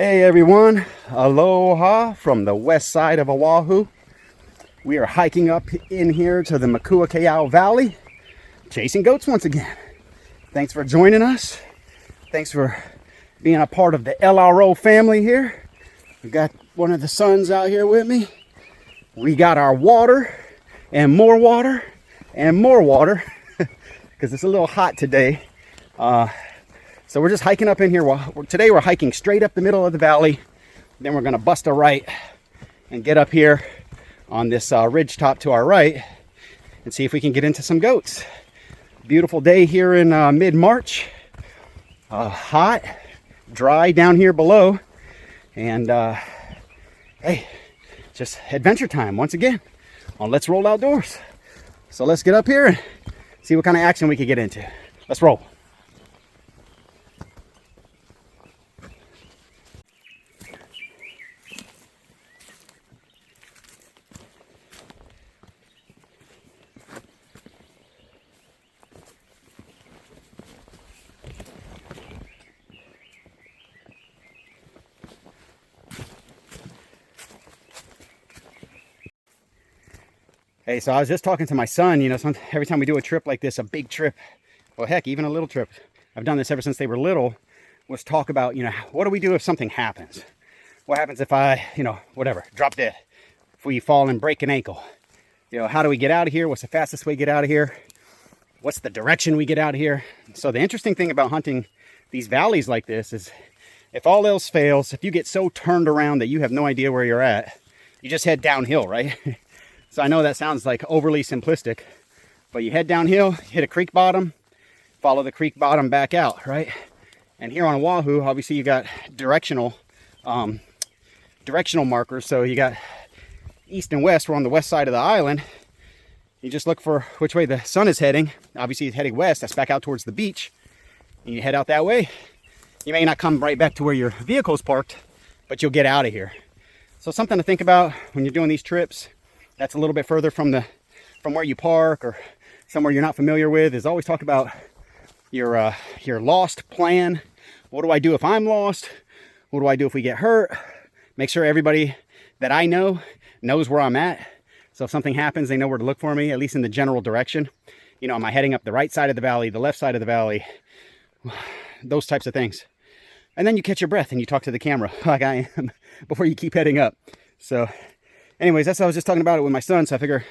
Hey everyone, aloha from the west side of Oahu. We are hiking up in here to the Makuakea Valley, chasing goats once again. Thanks for joining us. Thanks for being a part of the LRO family here. We got one of the sons out here with me. We got our water and more water and more water because it's a little hot today. So we're just hiking up in here. Today we're hiking straight up the middle of the valley. Then we're going to bust a right and get up here on this ridge top to our right and see if we can get into some goats. Beautiful day here in mid-March. Hot, dry down here below. And hey, just adventure time once again on Let's Roll Outdoors. So let's get up here and see what kind of action we can get into. Let's roll. Hey, so I was just talking to my son, every time we do a trip like this, a big trip, well, heck, even a little trip, I've done this ever since they were little, was talk about, what do we do if something happens? What happens if I, whatever, drop dead, if we fall and break an ankle? How do we get out of here? What's the fastest way to get out of here? What's the direction we get out of here? So the interesting thing about hunting these valleys like this is if all else fails, if you get so turned around that you have no idea where you're at, you just head downhill, right? So I know that sounds like overly simplistic, but you head downhill, hit a creek bottom, follow the creek bottom back out, right? And here on Oahu, obviously you got directional markers. So you got east and west. We're on the west side of the island. You just look for which way the sun is heading. Obviously it's heading west. That's back out towards the beach. And you head out that way. You may not come right back to where your vehicle's parked, but you'll get out of here. So something to think about when you're doing these trips. That's a little bit further from where you park or somewhere you're not familiar with, is always talk about your lost plan. What do I do if I'm lost? What do I do if we get hurt? Make sure everybody that I know knows where I'm at. So if something happens, they know where to look for me, at least in the general direction. Am I heading up the right side of the valley, the left side of the valley? Those types of things. And then you catch your breath and you talk to the camera like I am before you keep heading up. So anyways, that's what I was just talking about it with my son, so I figure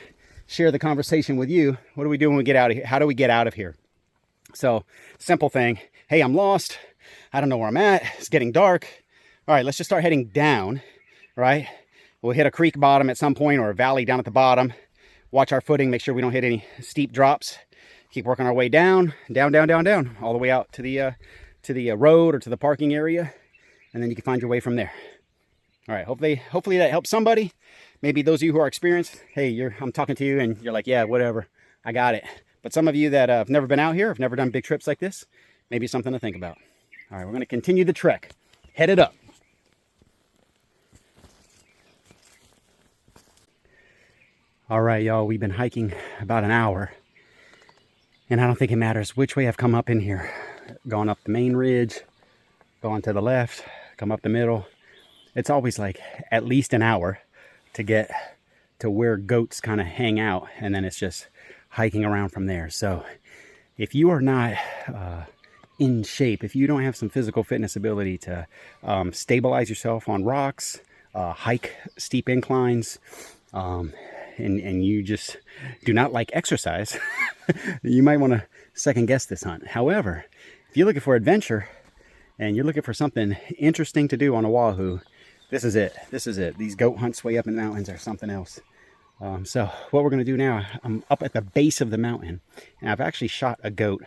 share the conversation with you. What do we do when we get out of here? How do we get out of here? So, simple thing. Hey, I'm lost. I don't know where I'm at. It's getting dark. All right, let's just start heading down, right? We'll hit a creek bottom at some point or a valley down at the bottom. Watch our footing, make sure we don't hit any steep drops. Keep working our way down, down, down, down, down, all the way out to the road or to the parking area, and then you can find your way from there. All right, hopefully that helps somebody. Maybe those of you who are experienced, hey, I'm talking to you and you're like, yeah, whatever, I got it. But some of you that have never been out here, have never done big trips like this, maybe something to think about. All right, we're going to continue the trek. Head it up. All right, y'all, we've been hiking about an hour. And I don't think it matters which way I've come up in here. Going up the main ridge, going to the left, come up the middle. It's always like at least an hour to get to where goats kind of hang out, and then it's just hiking around from there. So if you are not in shape, if you don't have some physical fitness ability to stabilize yourself on rocks, hike steep inclines, and you just do not like exercise, you might want to second guess this hunt. However, if you're looking for adventure and you're looking for something interesting to do on Oahu, this is it. This is it. These goat hunts way up in the mountains are something else. So what we're going to do now, I'm up at the base of the mountain, and I've actually shot a goat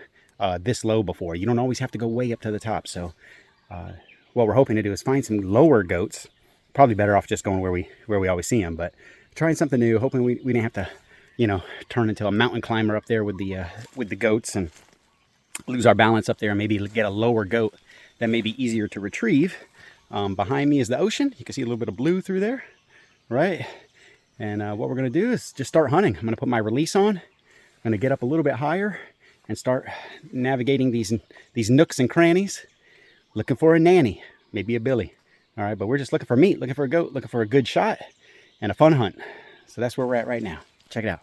this low before. You don't always have to go way up to the top. So what we're hoping to do is find some lower goats. Probably better off just going where we always see them, but trying something new, hoping we didn't have to, turn into a mountain climber up there with the goats and lose our balance up there, and maybe get a lower goat that may be easier to retrieve. Behind me is the ocean. You can see a little bit of blue through there, right? And what we're going to do is just start hunting. I'm going to put my release on. I'm going to get up a little bit higher and start navigating these nooks and crannies, looking for a nanny, maybe a billy. All right, but we're just looking for meat, looking for a goat, looking for a good shot and a fun hunt. So that's where we're at right now. Check it out.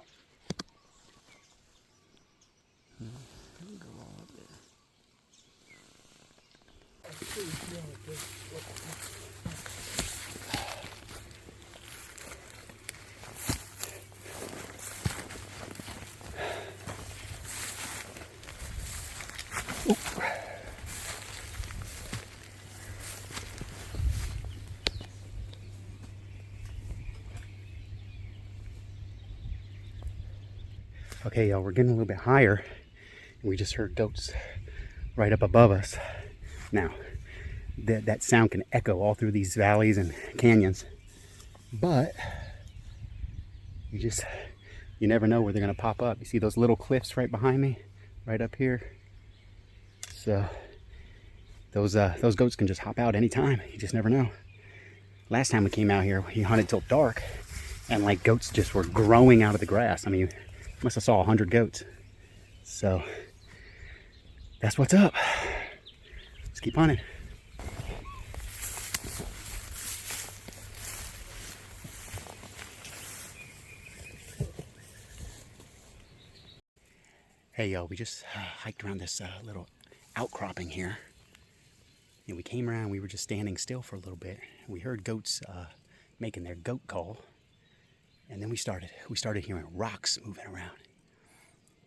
Okay, y'all, we're getting a little bit higher. We just heard goats right up above us. Now, that sound can echo all through these valleys and canyons, but you never know where they're gonna pop up. You see those little cliffs right behind me, right up here? So those goats can just hop out anytime. You just never know. Last time we came out here, we hunted till dark, and like goats just were growing out of the grass. I mean, must have saw 100 goats. So that's what's up. Let's keep hunting. Hey, yo, we just hiked around this little outcropping here. And we came around, we were just standing still for a little bit. We heard goats making their goat call. And then we started hearing rocks moving around.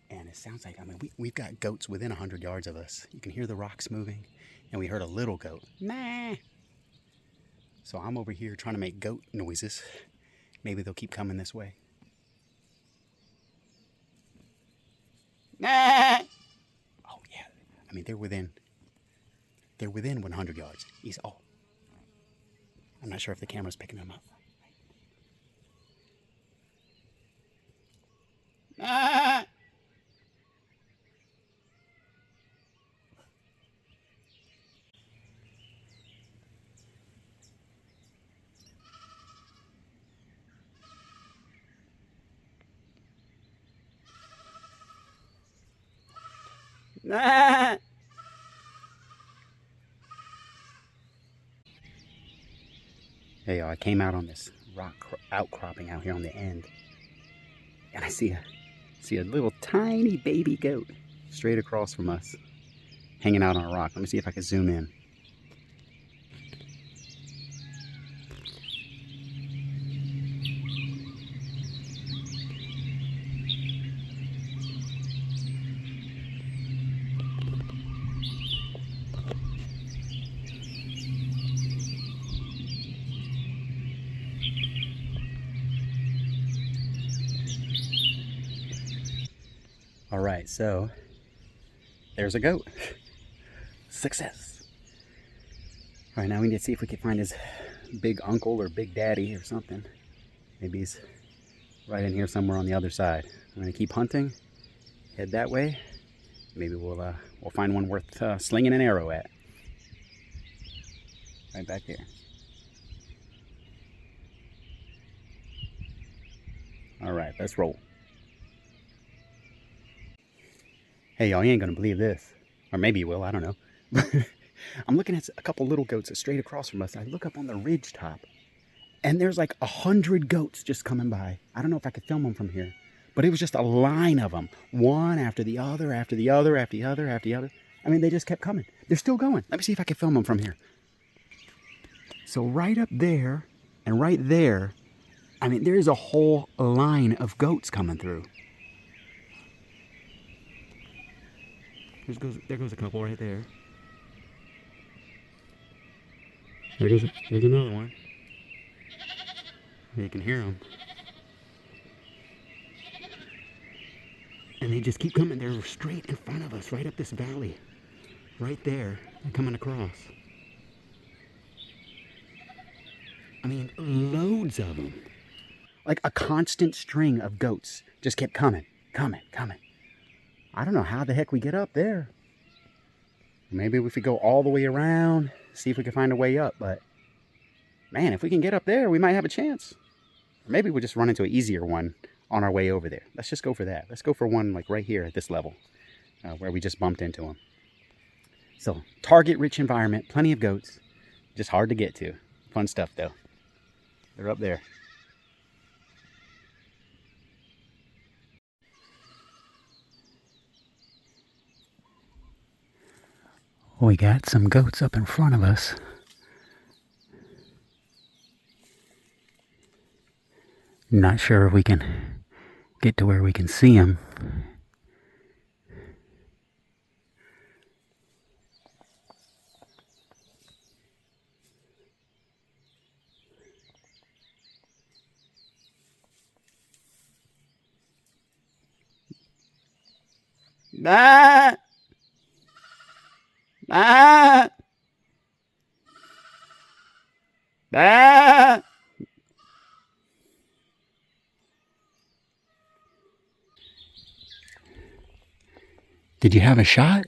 And it sounds like, I mean, we've got goats within 100 yards of us. You can hear the rocks moving. And we heard a little goat, nah. So I'm over here trying to make goat noises. Maybe they'll keep coming this way. Nah. Oh yeah, I mean, they're within 100 yards. I'm not sure if the camera's picking them up. Ah! Ah! Hey, I came out on this rock outcropping out here on the end, and I see a little tiny baby goat straight across from us, hanging out on a rock. Let me see if I can zoom in. All right, so there's a goat. Success. All right, now we need to see if we can find his big uncle or big daddy or something. Maybe he's right in here somewhere on the other side. I'm gonna keep hunting, head that way. Maybe we'll find one worth slinging an arrow at. Right back there. All right, let's roll. Hey, y'all, you ain't gonna believe this. Or maybe you will, I don't know. I'm looking at a couple little goats that's straight across from us. I look up on the ridge top, and there's like 100 goats just coming by. I don't know if I could film them from here, but it was just a line of them. One after the other, after the other, after the other, after the other. I mean, they just kept coming. They're still going. Let me see if I can film them from here. So right up there, and right there, I mean, there's a whole line of goats coming through. There goes a couple right there. There's another one. You can hear them. And they just keep coming. They're straight in front of us, right up this valley. Right there. They're coming across. I mean, loads of them. Like a constant string of goats just kept coming, coming. I don't know how the heck we get up there. Maybe if we go all the way around, see if we can find a way up. But man, if we can get up there, we might have a chance. Or maybe we'll just run into an easier one on our way over there. Let's just go for that. Let's go for one like right here at this level where we just bumped into them. So target-rich environment, plenty of goats, just hard to get to. Fun stuff though. They're up there. We got some goats up in front of us. Not sure if we can get to where we can see them. Ah! Ah! Ah! Did you have a shot?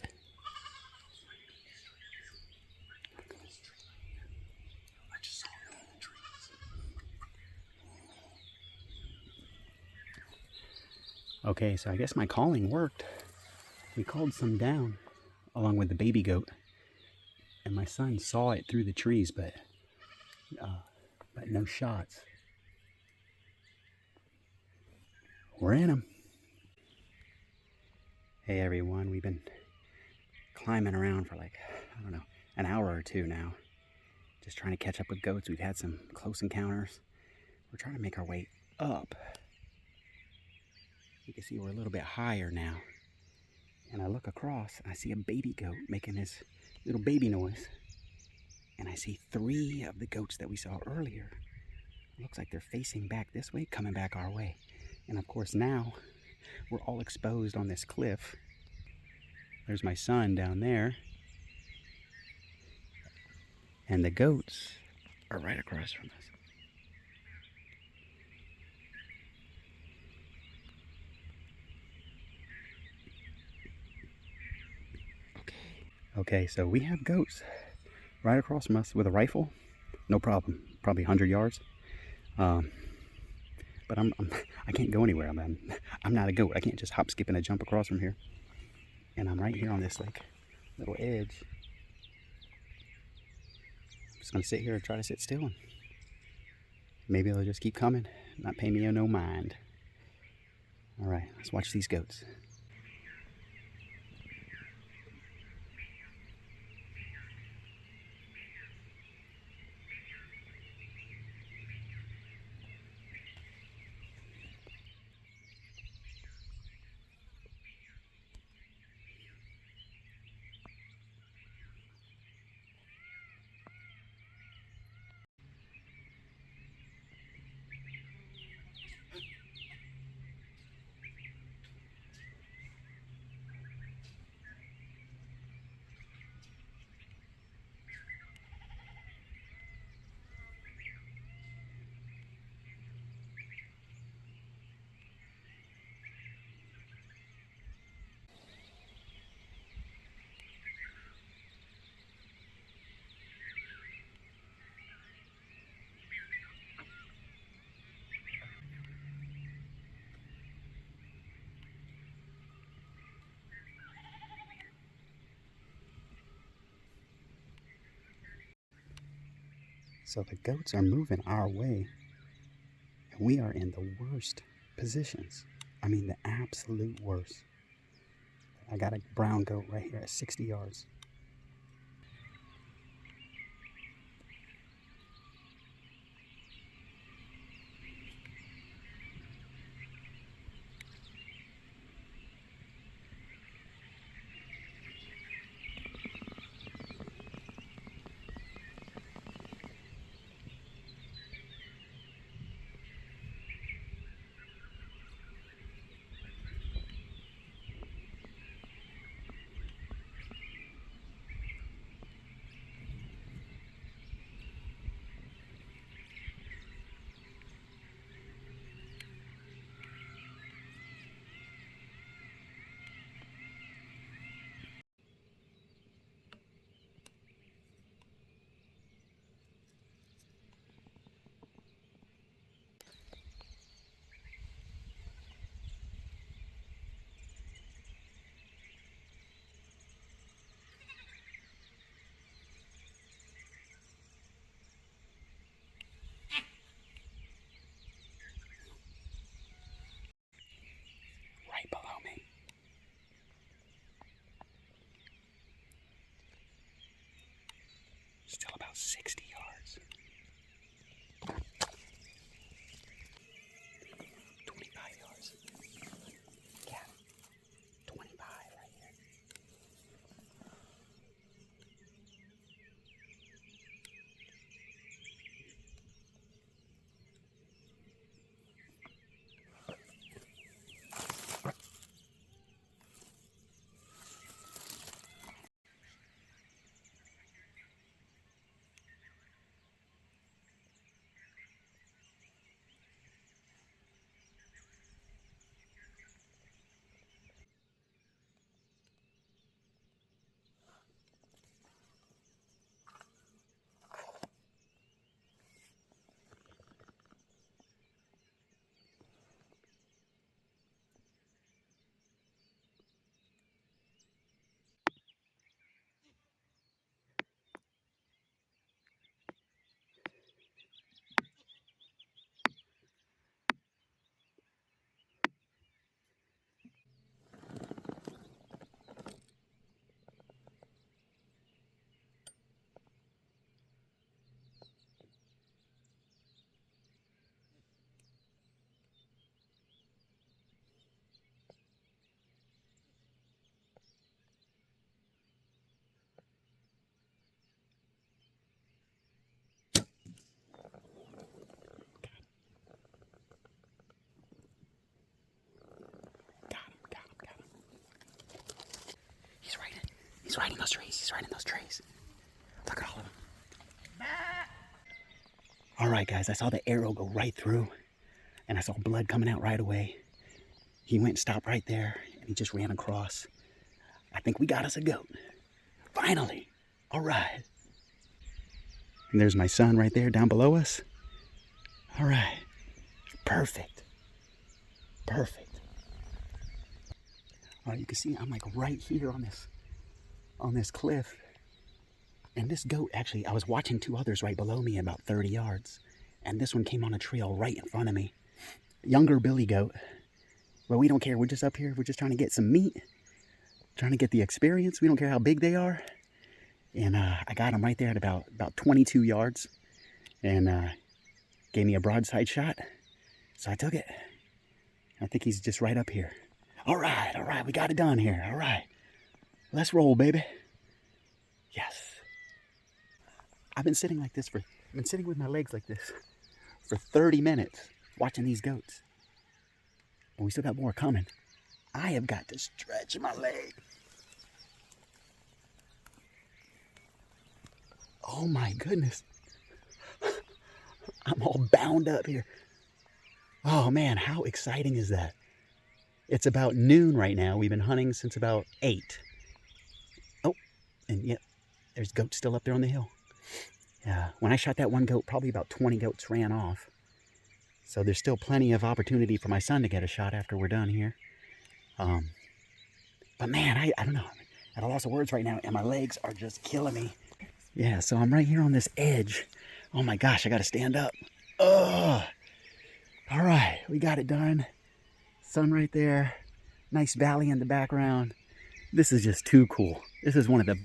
Okay, so I guess my calling worked. We called some down along with the baby goat, and my son saw it through the trees, but no shots. We're in them. Hey everyone, we've been climbing around for like, I don't know, an hour or two now. Just trying to catch up with goats. We've had some close encounters. We're trying to make our way up. You can see we're a little bit higher now. And I look across and I see a baby goat making his little baby noise. And I see 3 of the goats that we saw earlier. It looks like they're facing back this way, coming back our way. And of course now, we're all exposed on this cliff. There's my son down there. And the goats are right across from us. Okay, so we have goats right across from us with a rifle. No problem. Probably 100 yards. But I can't go anywhere. I'm not a goat. I can't just hop, skip, and a jump across from here. And I'm right here on this like little edge. I'm just gonna sit here and try to sit still. And maybe they'll just keep coming, not pay me no mind. All right, let's watch these goats. So the goats are moving our way, and we are in the worst positions. I mean, the absolute worst. I got a brown goat right here at 60 yards. He's right in those trees. He's right in those trees. Look at all of them. All right, guys, I saw the arrow go right through, and I saw blood coming out right away. He went and stopped right there, and he just ran across. I think we got us a goat. Finally. All right. And there's my son right there down below us. All right. Perfect. Perfect. All right, you can see I'm like right here on this cliff. And this goat, actually, I was watching two others right below me about 30 yards. And this one came on a trail right in front of me. Younger billy goat. But we don't care. We're just up here. We're just trying to get some meat. Trying to get the experience. We don't care how big they are. And I got him right there at about 22 yards. And gave me a broadside shot. So I took it. I think he's just right up here. All right. We got it done here. All right. Let's roll, baby. Yes. I've been sitting with my legs like this for 30 minutes watching these goats. And we still got more coming. I have got to stretch my leg. Oh my goodness. I'm all bound up here. Oh man, how exciting is that? It's about noon right now. We've been hunting since about 8. Oh, and yep, there's goats still up there on the hill. When I shot that one goat, probably about 20 goats ran off. So there's still plenty of opportunity for my son to get a shot after we're done here. But man, I don't know. I'm at a loss of words right now, and my legs are just killing me. Yeah, so I'm right here on this edge. Oh my gosh, I got to stand up. Ugh. All right, we got it done. Sun right there. Nice valley in the background. This is just too cool. This is one of the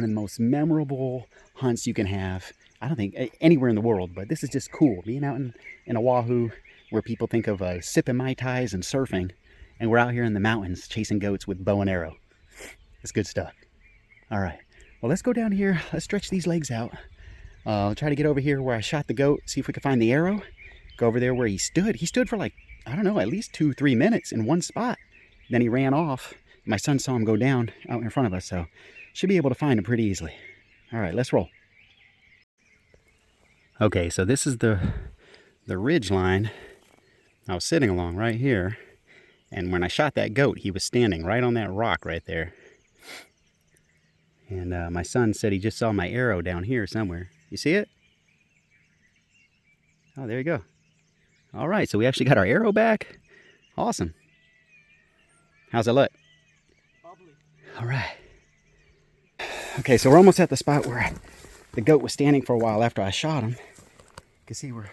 most memorable hunts you can have. I don't think anywhere in the world, but this is just cool. Being out in Oahu, where people think of sipping Mai Tais and surfing, and we're out here in the mountains chasing goats with bow and arrow. It's good stuff. All right, well, let's go down here. Let's stretch these legs out. Try to get over here where I shot the goat, see if we can find the arrow. Go over there where he stood. He stood for like, I don't know, at least 2-3 minutes in one spot. Then he ran off. My son saw him go down out in front of us, so should be able to find him pretty easily. All right, let's roll. Okay, so this is the ridge line I was sitting along right here. And when I shot that goat, he was standing right on that rock right there. And my son said he just saw my arrow down here somewhere. You see it? Oh, there you go. All right, so we actually got our arrow back. Awesome. How's it look? Bubbly. All right. Okay, so we're almost at the spot where the goat was standing for a while after I shot him. You can see we're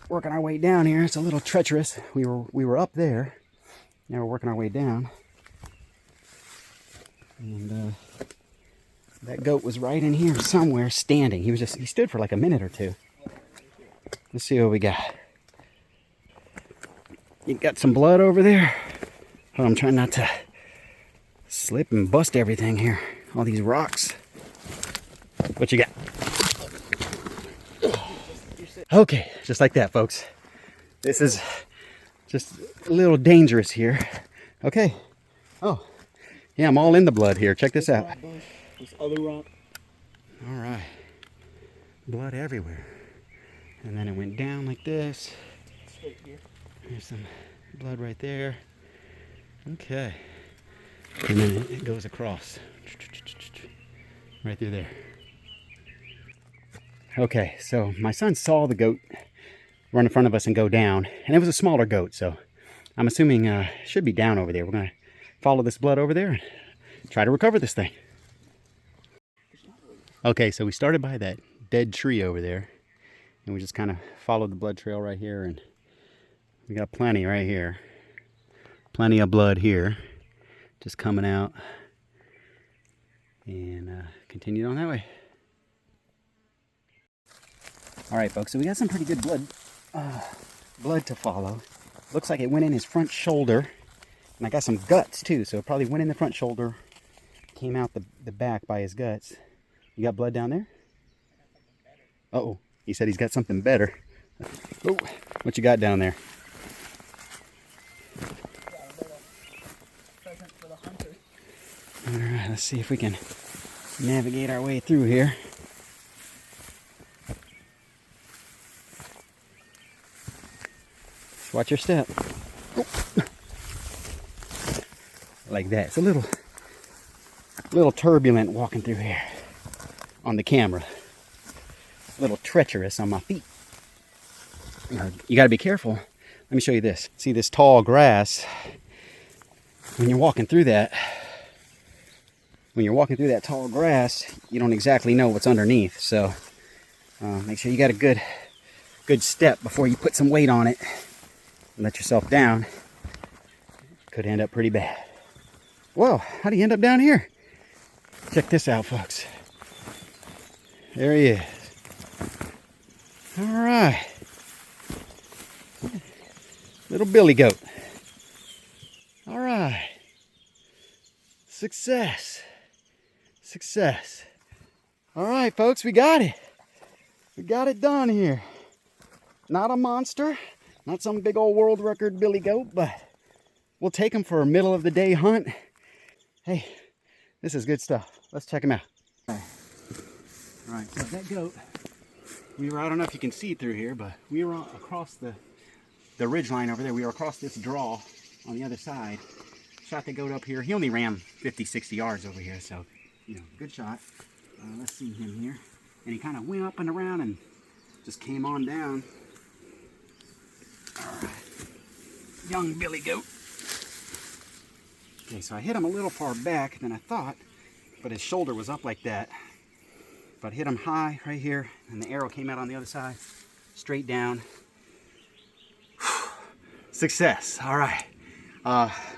working our way down here. It's a little treacherous. We were up there. Now we're working our way down. And that goat was right in here somewhere standing. He stood for like a minute or two. Let's see what we got. You got some blood over there. Oh, I'm trying not to slip and bust everything here. All these rocks. What you got? Okay, just like that, folks. This is just a little dangerous here. Okay. Oh, yeah, I'm all in the blood here. Check this out. This other rock. All right. Blood everywhere. And then it went down like this. Straight here. There's some blood right there. Okay. And then it goes across. Right through there. Okay, so my son saw the goat run in front of us and go down. And it was a smaller goat, so I'm assuming it should be down over there. We're going to follow this blood over there and try to recover this thing. Okay, so we started by that dead tree over there. And we just kind of followed the blood trail right here. And we got plenty right here. Plenty of blood here. Just coming out. And continued on that way. All right, folks, so we got some pretty good blood to follow. Looks like it went in his front shoulder. And I got some guts, too. So it probably went in the front shoulder. Came out the back by his guts. You got blood down there? Uh-oh. He said he's got something better. Oh, what you got down there? All right, let's see if we can navigate our way through here. Just watch your step. Oh. Like that. It's a little turbulent walking through here on the camera. A little treacherous on my feet. You got to be careful. Let me show you this. See this tall grass? When you're walking through that, tall grass, you don't exactly know what's underneath. So make sure you got a good step before you put some weight on it and let yourself down. Could end up pretty bad. Whoa, how do you end up down here? Check this out, folks. There he is. All right. Little billy goat. All right. Success. Success. All right, folks, we got it. We got it done here. Not a monster. Not some big old world record billy goat, but we'll take him for a middle of the day hunt. Hey, this is good stuff. Let's check him out. All right, so that goat, I don't know if you can see through here, but we were across the ridge line over there. We were across this draw on the other side. Shot the goat up here. He only ran 50, 60 yards over here, so, good shot. Let's see him here. And he kind of went up and around and just came on down. All right. Young billy goat. Okay, so I hit him a little far back than I thought, but his shoulder was up like that. But hit him high right here, and the arrow came out on the other side, straight down. Success. All right.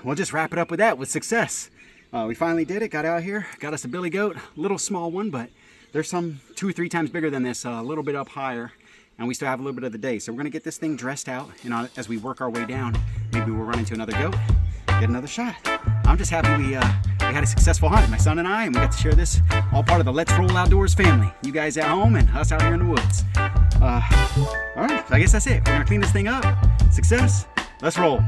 We'll just wrap it up with that, with success. We finally did it, got out here, got us a billy goat, little small one, but there's some 2 or 3 times bigger than this, a little bit up higher, and we still have a little bit of the day. So we're gonna get this thing dressed out, and as we work our way down, maybe we'll run into another goat, get another shot. I'm just happy we had a successful hunt, my son and I, and we got to share this, all part of the Let's Roll Outdoors family. You guys at home and us out here in the woods. All right, so I guess that's it. We're gonna clean this thing up. Success, let's roll.